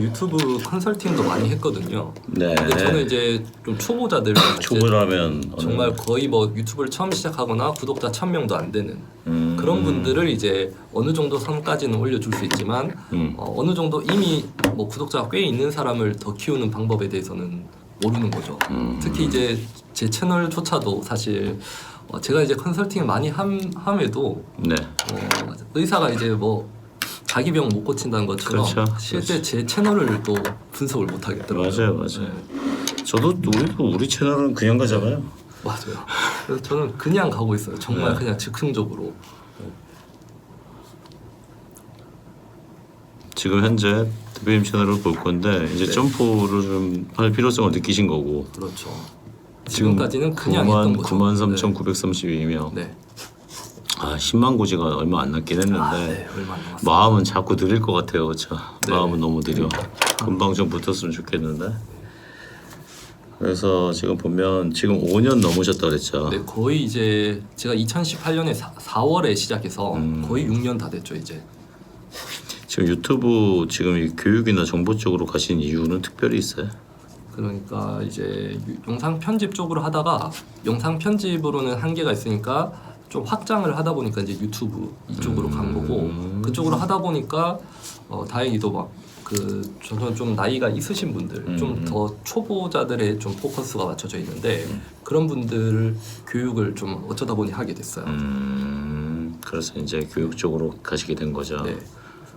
유튜브 컨설팅도 많이 했거든요. 네. 근데 저는 이제 좀 초보자들 초보라면 정말 거의 뭐 유튜브를 처음 시작하거나 구독자 1000명도 안 되는 그런 분들을 이제 어느 정도 선까지는 올려줄 수 있지만 어느 정도 이미 뭐 구독자가 꽤 있는 사람을 더 키우는 방법에 대해서는 모르는 거죠. 특히 이제 제 채널조차도 사실 제가 이제 컨설팅을 많이 함에도 네. 의사가 이제 뭐 자기 병 못 고친다는 것처럼 그렇죠. 실제 제 채널을 또 분석을 못 하겠더라고요. 맞아요. 저도 우리 채널은 그냥 가잖아요. 맞아요. 그래서 저는 그냥 가고 있어요. 정말 네. 그냥 즉흥적으로. 지금 현재 대표님 채널을 볼 건데 이제 네. 점프를 좀 할 필요성을 느끼신 거고. 그렇죠. 지금까지는 그냥 9만, 했던 거죠. 93,932명. 네. 아 10만 고지가 얼마 안 남긴 했는데 네, 얼마 안 남았어요. 마음은 자꾸 느릴 것 같아요. 그렇죠? 네. 마음은 너무 느려. 금방 좀 붙었으면 좋겠는데. 그래서 지금 보면 지금 5년 넘으셨다 그랬죠. 네, 거의 이제 제가 2018년에 4월에 시작해서 거의 6년 다 됐죠 이제. 지금 유튜브 지금 이 교육이나 정보 쪽으로 가신 이유는 특별히 있어요? 그러니까 이제 영상 편집 쪽으로 하다가 영상 편집으로는 한계가 있으니까 좀 확장을 하다 보니까 이제 유튜브 이쪽으로 간 거고 그쪽으로 하다 보니까 다행히도 막 저는 좀 나이가 있으신 분들 좀 더 초보자들의 좀 포커스가 맞춰져 있는데 그런 분들 교육을 좀 어쩌다 보니 하게 됐어요. 그래서 이제 교육 쪽으로 가시게 된 거죠. 네.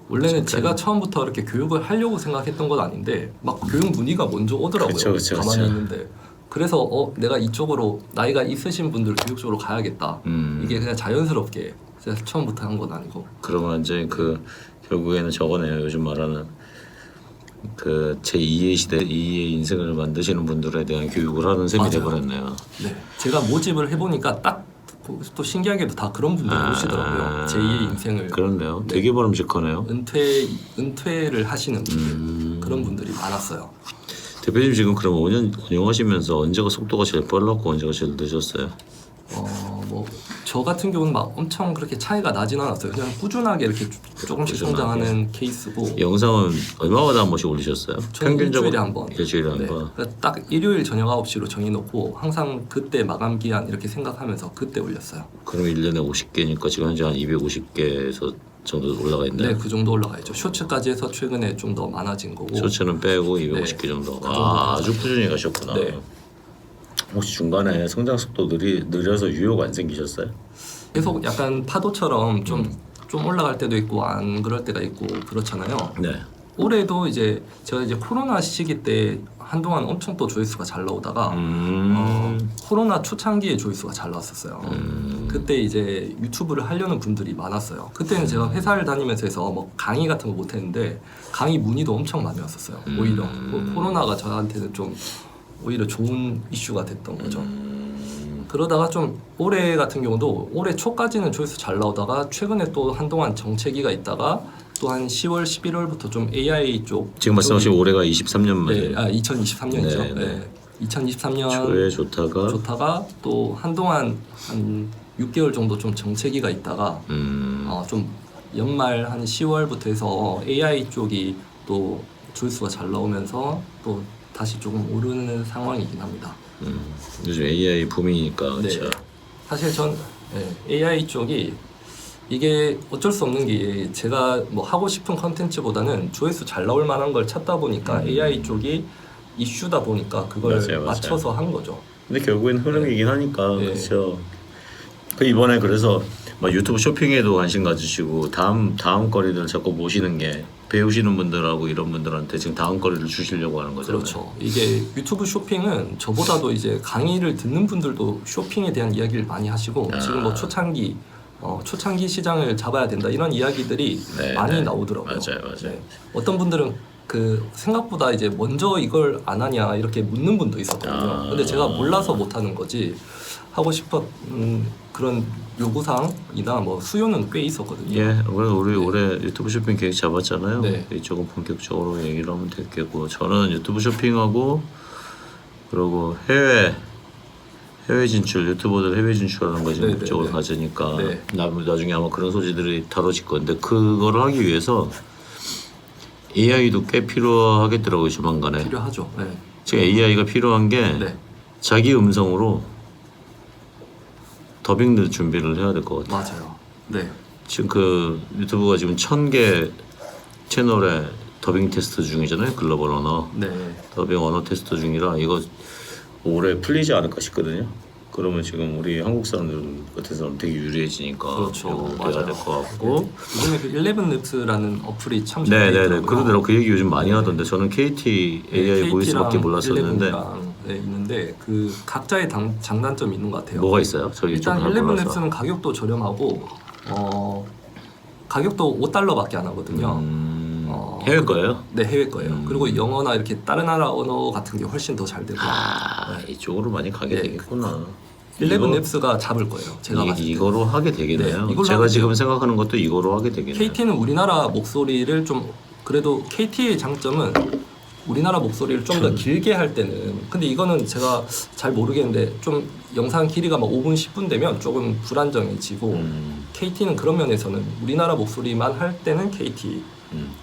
원래는 제가 처음부터 이렇게 교육을 하려고 생각했던 건 아닌데 막 교육 문의가 먼저 오더라고요. 그쵸. 가만히 있는데 그래서 내가 이쪽으로 나이가 있으신 분들 교육 쪽으로 가야겠다. 이게 그냥 자연스럽게 제가 처음부터 한 건 아니고. 그러면 이제 결국에는 저거네요. 요즘 말하는 제 2의 시대, 2의 인생을 만드시는 분들에 대한 교육을 하는 셈이 맞아요. 돼버렸네요. 네, 제가 모집을 해보니까 딱 또 신기하게도 다 그런 분들이 오시더라고요. 제2의 인생을. 그렇네요. 되게 바람직하네요. 은퇴를 하시는 분들 그런 분들이 많았어요. 대표님 지금 그럼 5년 운영하시면서 언제가 속도가 제일 빨랐고 언제가 제일 늦었어요? 뭐 저 같은 경우는 막 엄청 그렇게 차이가 나진 않았어요. 그냥 꾸준하게 이렇게 조금씩 성장하는 케이스고. 영상은 얼마마다 한 번씩 올리셨어요? 저는 일주일에 한 번. 일주일에 한 네. 번. 그러니까 딱 일요일 저녁 9시로 정해놓고 항상 그때 마감 기한 이렇게 생각하면서 그때 올렸어요. 그럼 1년에 50개니까 지금 현재 한 250개에서 정도 올라가 있나요? 네, 그 정도 올라가야죠. 쇼츠까지 해서 최근에 좀 더 많아진 거고. 쇼츠는 빼고 250개 정도. 그 정도 아주 꾸준히 가셨구나. 네. 혹시 중간에 성장 속도 느려서 유효가 안 생기셨어요? 계속 약간 파도처럼 좀 올라갈 때도 있고 안 그럴 때가 있고 그렇잖아요. 네. 올해도 이제 제가 이제 코로나 시기 때 한동안 엄청 또 조회수가 잘 나오다가 코로나 초창기에 조회수가 잘 나왔었어요. 그때 이제 유튜브를 하려는 분들이 많았어요. 그때는 제가 회사를 다니면서 해서 뭐 강의 같은 거 못 했는데 강의 문의도 엄청 많이 왔었어요. 오히려 코로나가 저한테는 좀 오히려 좋은 이슈가 됐던 거죠. 그러다가 좀 올해 같은 경우도 올해 초까지는 조회수 잘 나오다가 최근에 또 한동안 정체기가 있다가 또 한 10월, 11월부터 좀 AI 쪽 지금 말씀하신 올해가 23년 말이에요. 네, 2023년이죠. 네, 네. 네. 2023년 초에 좋다가 또 한동안 한 6개월 정도 좀 정체기가 있다가 좀 연말 한 10월부터 해서 AI 쪽이 또 조회수가 잘 나오면서 또 다시 조금 오르는 상황이긴 합니다. 요즘 AI 붐이니까 그렇죠. 네. 사실 전 AI 쪽이 이게 어쩔 수 없는 게 제가 뭐 하고 싶은 컨텐츠보다는 조회수 잘 나올 만한 걸 찾다 보니까 AI 쪽이 이슈다 보니까 그걸 맞아요. 맞춰서 한 거죠. 근데 결국엔 흐름이긴 하니까 네. 그렇죠. 이번에 그래서 막 유튜브 쇼핑에도 관심 가지시고 다음 거리들 자꾸 모시는 게 배우시는 분들하고 이런 분들한테 지금 다음 거리를 주시려고 하는 거잖아요. 그렇죠. 이게 유튜브 쇼핑은 저보다도 이제 강의를 듣는 분들도 쇼핑에 대한 이야기를 많이 하시고 지금 뭐 초창기 시장을 잡아야 된다 이런 이야기들이 많이 나오더라고요. 맞아요. 네. 어떤 분들은 생각보다 이제 먼저 이걸 안 하냐 이렇게 묻는 분도 있었거든요. 근데 제가 몰라서 못 하는 거지 하고 싶었 그런 요구사항이나 뭐 수요는 꽤 있었거든요. 예, 우리 올해 유튜브 쇼핑 계획 잡았잖아요. 네. 이쪽은 본격적으로 얘기를 하면 됐겠고 저는 유튜브 쇼핑하고 그리고 해외 진출 유튜버들 해외 진출하는 거 지금 목적으로 가지니까 나중에 아마 그런 소지들이 다뤄질 건데 그거를 하기 위해서 AI도 꽤 필요하겠더라고요 조만간에. 필요하죠. 네. 지금 AI가 필요한 게 네. 자기 음성으로 더빙 준비를 해야 될 것 같아요. 맞아요. 네. 지금 그 유튜브가 지금 1000개 채널에 더빙 테스트 중이잖아요. 글로벌 언어 네. 더빙 언어 테스트 중이라 이거 올해 풀리지 않을까 싶거든요. 그러면 지금 우리 한국 사람들 같아서는 되게 유리해지니까 그렇죠. 이거 맞아요. 돼야 될 것 같고. 이번에 그 11랩스라는 어플이 참 잘 돼 네네네. 있더라고요. 그러더라고. 그 얘기 요즘 많이 하던데 저는 KT AI 보이스밖에 몰랐었는데 11랩스랑 네, 있는데 그 각자의 장단점이 있는 것 같아요. 뭐가 있어요? 저 일단 이쪽은 잘 몰라서. 11랩스는 가격도 저렴하고 가격도 5달러밖에 안 하거든요. 해외 거예요? 네, 해외 거예요. 그리고 영어나 이렇게 다른 나라 언어 같은 게 훨씬 더 잘 되고. 이쪽으로 많이 가게 네. 되겠구나. 11랩스가 잡을 거예요. 제가 봤을 때. 이거로 하게 되겠네요. 네, 이걸로 제가 하게 지금 돼요. 생각하는 것도 이거로 하게 되겠네요. KT는 우리나라 목소리를 좀 그래도 KT의 장점은 우리나라 목소리를 좀 더 길게 할 때는 근데 이거는 제가 잘 모르겠는데 좀 영상 길이가 막 5분 10분 되면 조금 불안정해지고 KT는 그런 면에서는 우리나라 목소리만 할 때는 KT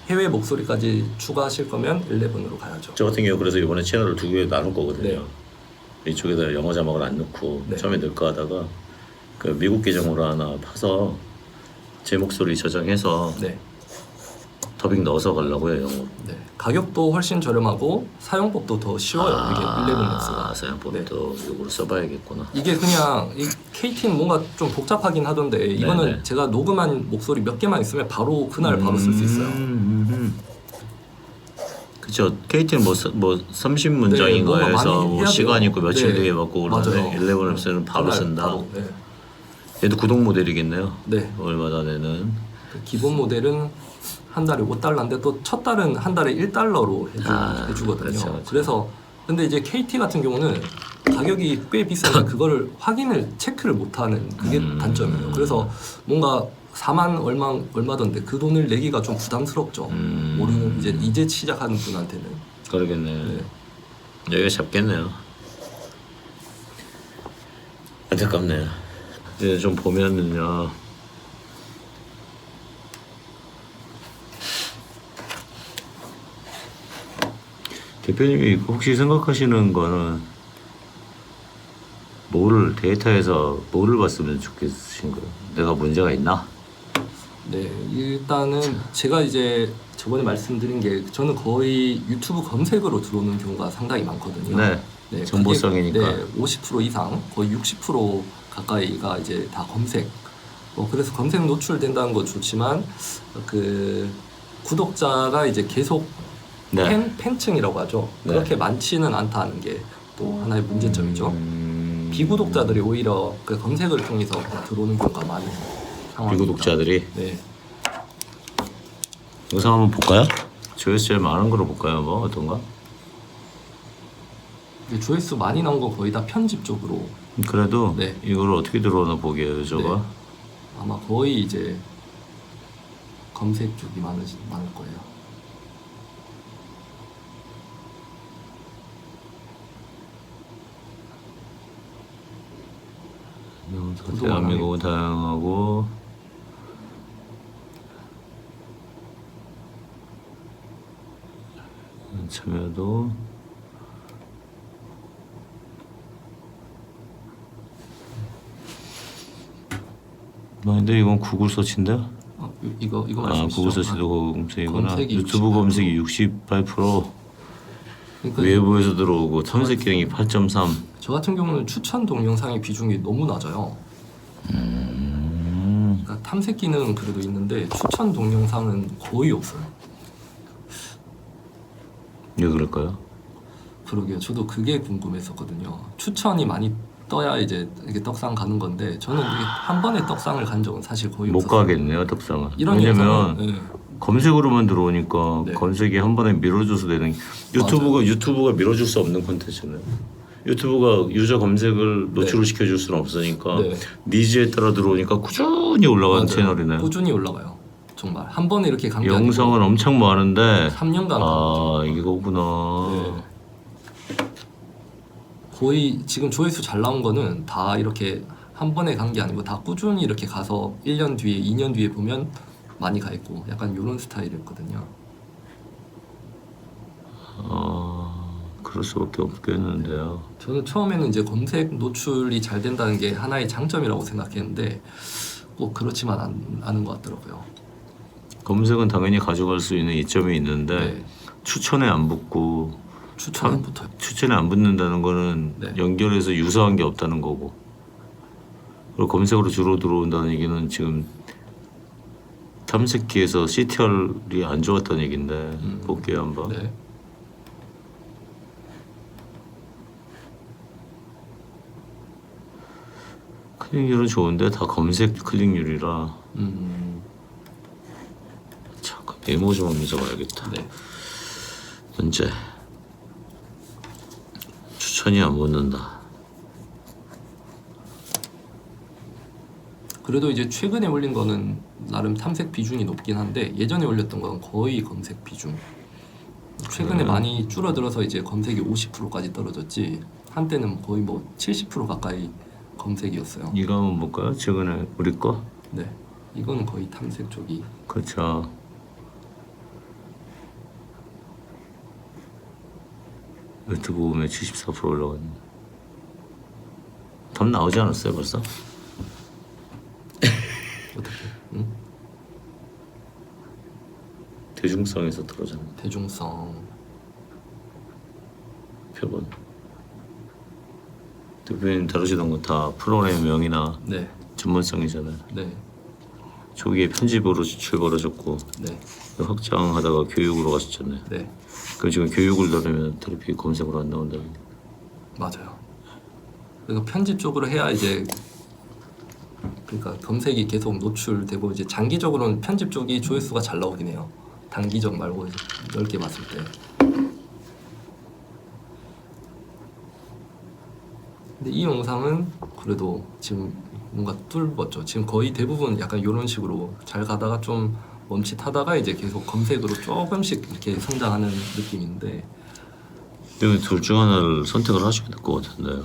해외 목소리까지 추가하실 거면 11으로 가야죠. 저 같은 경우 그래서 이번에 채널을 두 개 나눌 거거든요. 네. 이쪽에다 영어 자막을 안 넣고 네. 처음에 넣을까 하다가 그 미국 계정으로 하나 파서 제 목소리 저장해서 네. 더빙 넣어서 가려고요 영어. 네. 가격도 훨씬 저렴하고 사용법도 더 쉬워요. 이게 11랩스가. 사용법도 이걸 써봐야겠구나. 이게 그냥 이 KT는 뭔가 좀 복잡하긴 하던데 이거는 네네. 제가 녹음한 목소리 몇 개만 있으면 바로 그날 바로 쓸 수 있어요. 그렇죠. KT는 뭐 30문장인가 네, 뭔가 해서 많이 뭐 해야 시간 돼요. 있고 며칠 네. 뒤에 받고 그러는데 맞아요. 11랩스는 바로 그날 쓴다. 바로, 네. 얘도 구독 모델이겠네요. 네. 얼마나 내는. 그 기본 모델은 한 달에 5달러인데 또 첫 달은 한 달에 1달러로 해주거든요. 그렇죠. 그래서 근데 이제 KT 같은 경우는 가격이 꽤 비싼데 그거를 체크를 못하는 그게 단점이에요. 그래서 뭔가 4만 얼마던데 그 돈을 내기가 좀 부담스럽죠. 모르는 이제 시작하는 분한테는. 그러겠네요. 네. 여기가 잡겠네요. 안타깝네요. 이제 좀 보면은요. 대표님이 혹시 생각하시는 거는 데이터에서 뭐를 봤으면 좋겠으신 거예요? 내가 문제가 있나? 네, 일단은 제가 이제 저번에 말씀드린 게 저는 거의 유튜브 검색으로 들어오는 경우가 상당히 많거든요. 네, 정보성이니까. 네, 50% 이상, 거의 60% 가까이가 이제 다 검색. 그래서 검색 노출된다는 건 좋지만 그 구독자가 이제 계속 네. 팬층이라고 하죠. 네. 그렇게 많지는 않다는 게 또 하나의 문제점이죠. 비구독자들이 오히려 그 검색을 통해서 들어오는 경우가 많은 상황입니다. 비구독자들이 네. 영상 한번 볼까요? 조회수 제일 많은 거로 볼까요? 뭐 어떤가? 조회수 많이 나온 건 거의 다 편집 쪽으로 그래도 네. 이걸 어떻게 들어오나 보게요, 저거. 네. 아마 거의 이제 검색 쪽이 많을 거예요. 대한민국은 다양하고 참여도 근데 이건 구글 서치인데? 이거 아 말씀이시죠? 구글 서치도 검색이구나. 검색이 유튜브 68%. 검색이 68%, 그러니까 외부에서 들어오고 탐색 기능이 8.3. 저 같은 경우는 추천 동영상의 비중이 너무 낮아요. 그러니까 탐색 기능은 그래도 있는데 추천 동영상은 거의 없어요. 왜 그럴까요? 그러게요. 저도 그게 궁금했었거든요. 추천이 많이 떠야 이제 이게 떡상 가는 건데 저는 이게 한 번에 떡상을 간 적은 사실 거의 못 없었어요. 가겠네요, 덕상은. 이런 왜냐면 영상은 네. 검색으로만 들어오니까 네. 검색이 한 번에 밀어줘서 되는 유튜브가 밀어줄 수 없는 콘텐츠는 유튜브가 유저 검색을 노출을 시켜줄 수는 없으니까 네. 니즈에 따라 들어오니까 꾸준히 올라가는 맞아요. 채널이네. 꾸준히 올라가요. 정말 한 번에 이렇게 간 게 영상은 엄청 많은데 3년간 아 이거구나. 네. 거의 지금 조회수 잘 나온 거는 다 이렇게 한 번에 간 게 아니고 다 꾸준히 이렇게 가서 1년 뒤에 2년 뒤에 보면 많이 가 있고 약간 이런 스타일이었거든요. 그럴 수밖에 없겠는데요. 저는 처음에는 이제 검색 노출이 잘 된다는 게 하나의 장점이라고 생각했는데 꼭 그렇지만 않은 것 같더라고요. 검색은 당연히 가져갈 수 있는 이점이 있는데 네. 추천에 안 붙고 추천 안 붙어요. 추천에 안 붙는다는 거는 네. 연결해서 유사한 게 없다는 거고, 그리고 검색으로 주로 들어온다는 얘기는 지금 탐색기에서 CTR이 안 좋았다는 얘긴데 볼게요 한번. 네. 클릭률은 좋은데 다 검색 클릭률이라 잠깐 메모 좀 한번 적어야겠다. 네. 문제 추천이 안 붙는다. 그래도 이제 최근에 올린 거는 나름 탐색 비중이 높긴 한데 예전에 올렸던 건 거의 검색 비중. 최근에 많이 줄어들어서 이제 검색이 50%까지 떨어졌지 한때는 거의 뭐 70% 가까이 검색이었어요. 이거 한번 볼까요? 최근에 우리 거? 네. 이거는 거의 탐색 쪽이. 그렇죠. 유튜브 보면 74% 올라갔네. 답 나오지 않았어요 벌써? 어떻게? 응? 대중성에서 들어오잖아. 대중성. 표본. 대표님 다루시던 거 다 프로그램 명이나 네. 전문성이잖아요. 네. 초기에 편집으로 출발하셨고 네. 확장하다가 교육으로 가셨잖아요. 네. 그럼 지금 교육을 넣으면 트래픽 검색으로 안 나온다는 게. 맞아요. 그러니까 편집 쪽으로 해야 이제 그러니까 검색이 계속 노출되고 이제 장기적으로는 편집 쪽이 조회수가 잘 나오긴 해요. 단기적 말고 이제 넓게 봤을 때. 근데 이 영상은 그래도 지금 뭔가 뚫었죠. 지금 거의 대부분 약간 이런 식으로 잘 가다가 좀 멈칫하다가 이제 계속 검색으로 조금씩 이렇게 성장하는 느낌인데. 근데 둘 중 하나를 선택을 하셔야 될 것 같은데요.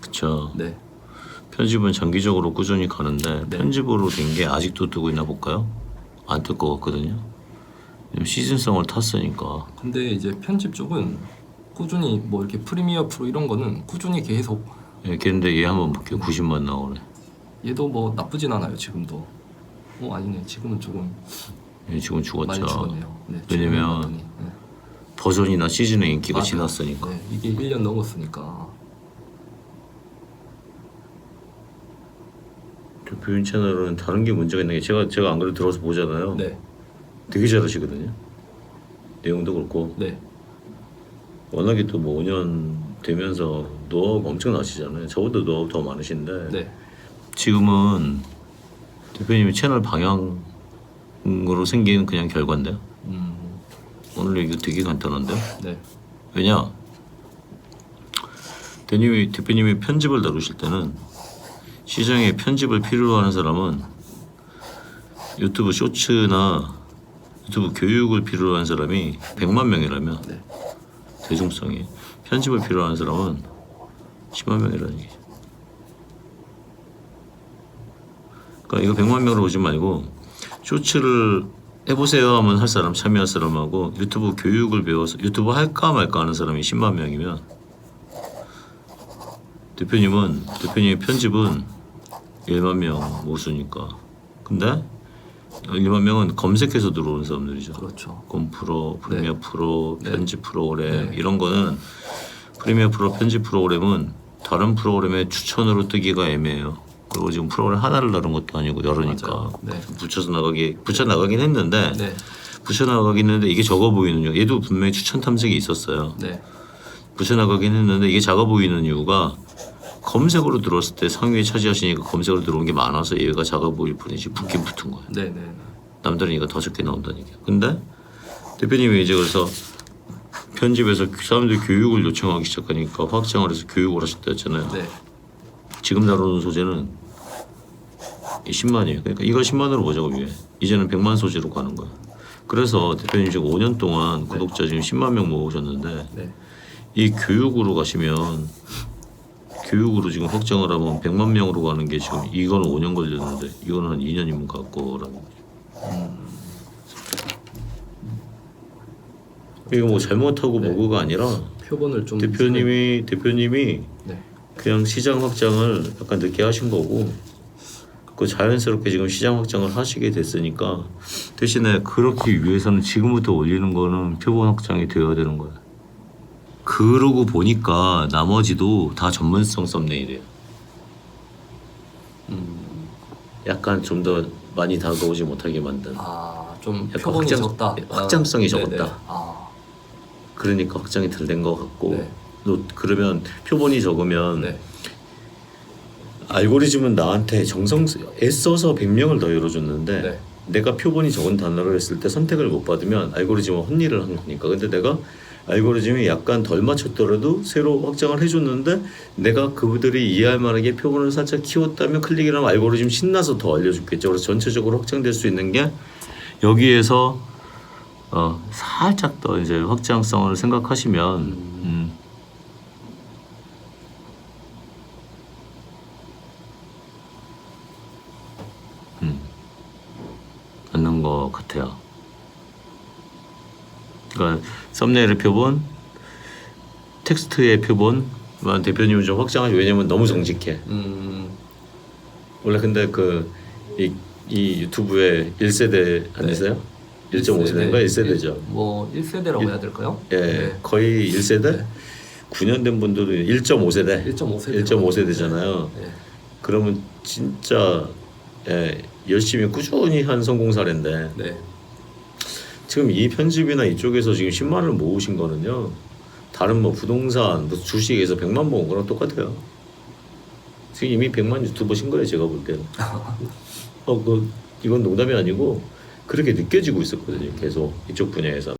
그쵸. 네. 편집은 장기적으로 꾸준히 가는데 네. 편집으로 된 게 아직도 뜨고 있나 볼까요? 안 뜰 것 같거든요. 왜냐면 시즌성을 탔으니까. 근데 이제 편집 쪽은 꾸준히 뭐 이렇게 프리미어 프로 이런 거는 꾸준히 계속 예, 걔인데 얘 한번 볼게요. 90만 나오네. 얘도 뭐 나쁘진 않아요 지금도. 아니네 지금은 조금 얘 지금 죽었죠. 많이 죽었네요. 네, 왜냐면 죽은 것 같더니. 네. 버전이나 시즌의 인기가 맞아요. 지났으니까. 네, 이게 1년 넘었으니까. 대표님 채널은 다른 게 문제가 있는 게 제가 안 그래도 들어서 보잖아요. 네, 되게 잘하시거든요. 내용도 그렇고 네, 워낙에 또 뭐 5년 되면서 노하우가 엄청 나시잖아요. 저보다 노하우 더 많으신데 네, 지금은 대표님이 채널 방향으로 생긴 그냥 결과인데요. 오늘 이거 되게 간단한데요. 네, 왜냐? 대표님이 편집을 다루실 때는 시장에 편집을 필요로 하는 사람은 유튜브 쇼츠나 유튜브 교육을 필요로 하는 사람이 100만 명이라면 네. 대중성이 편집을 필요로 하는 사람은 10만 명이라는 얘기죠. 그러니까 이거 100만 명으로 보지 말고 쇼츠를 해보세요 하면 할 사람, 참여할 사람하고 유튜브 교육을 배워서 유튜브 할까 말까 하는 사람이 10만 명이면 대표님의 편집은 1만 명 모수니까. 근데 1만 명은 검색해서 들어오는 사람들이죠. 그렇죠. 곰프로, 프리미어 네. 프로, 네. 편집 프로그램 네. 이런 거는 프리미어 프로 편집 프로그램은 다른 프로그램의 추천으로 뜨기가 애매해요. 그리고 지금 프로그램 하나를 다룬 것도 아니고 여러니까 맞아요. 네. 붙여 나가긴 했는데 네, 붙여 나가긴 했는데 이게 적어 보이는 이유. 얘도 분명히 추천 탐색이 있었어요. 네, 붙여 나가긴 했는데 이게 작아 보이는 이유가 검색으로 들어왔을 때 상위에 차지하시니까 검색으로 들어온 게 많아서 얘가 작아 보일 뿐이지 붙긴 붙은 거예요. 네, 네, 남들은 이거 더 적게 나온다는 얘기야. 근데 대표님이 이제 그래서 편집에서 사람들이 교육을 요청하기 시작하니까 확장을 해서 교육을 하셨다 했잖아요. 네, 지금 다루는 소재는 10만이에요. 그러니까 이걸 10만으로 보자고 위에. 이제는 100만 소재로 가는 거야. 그래서 대표님 지금 5년 동안 구독자 지금 10만 명 모으셨는데 네. 이 교육으로 가시면 교육으로 지금 확장을 하면 100만 명으로 가는 게 지금 이거는 5년 걸렸는데 이거는 한 2년이면 갈 거라는 거죠. 이거 뭐 잘못하고 네. 뭐고가 아니라 표본을 좀 대표님이 네. 그냥 시장 확장을 약간 늦게 하신 거고 그 자연스럽게 지금 시장 확장을 하시게 됐으니까 대신에 그렇게 위해서는 지금부터 올리는 거는 표본 확장이 되어야 되는 거야. 그러고 보니까 나머지도 다 전문성 썸네일이에요. 약간 좀 더 많이 다가오지 못하게 만든. 좀 약간 표본이 적다. 확장성이 네네. 적었다. 그러니까 확장이 덜 된 것 같고. 네. 너 그러면 표본이 적으면 네. 알고리즘은 나한테 정성 애써서 100명을 더 열어줬는데 네. 내가 표본이 적은 단어를 했을 때 선택을 못 받으면 알고리즘은 헛일을 한 거니까. 근데 내가 알고리즘이 약간 덜 맞췄더라도 새로 확장을 해줬는데 내가 그들이 이해할 만하게 표본을 살짝 키웠다면 클릭을 하면 알고리즘 신나서 더 알려줬겠죠. 그래서 전체적으로 확장될 수 있는 게 여기에서 살짝 더 이제 확장성을 생각하시면 맞는 것 같아요. 그러니까 썸네일의 표본, 텍스트의 표본, 대표님은 좀 확장하죠. 왜냐면 너무 정직해. 원래 근데 이 유튜브에 1세대 아니세요? 1.5세대인가 1세대죠. 뭐 1세대라고 해야 될까요? 예, 네. 거의 1세대. 9년 된 분들도 1.5세대. 1.5세대잖아요. 네. 그러면 진짜 열심히 꾸준히 한 성공 사례인데 네. 지금 이 편집이나 이쪽에서 지금 10만 원을 모으신 거는요. 다른 뭐 부동산, 뭐 주식에서 100만 모은 거랑 똑같아요. 지금 이미 100만 유튜버신 거예요, 제가 볼 때는. 이건 농담이 아니고 그렇게 느껴지고 있었거든요, 계속 이쪽 분야에서.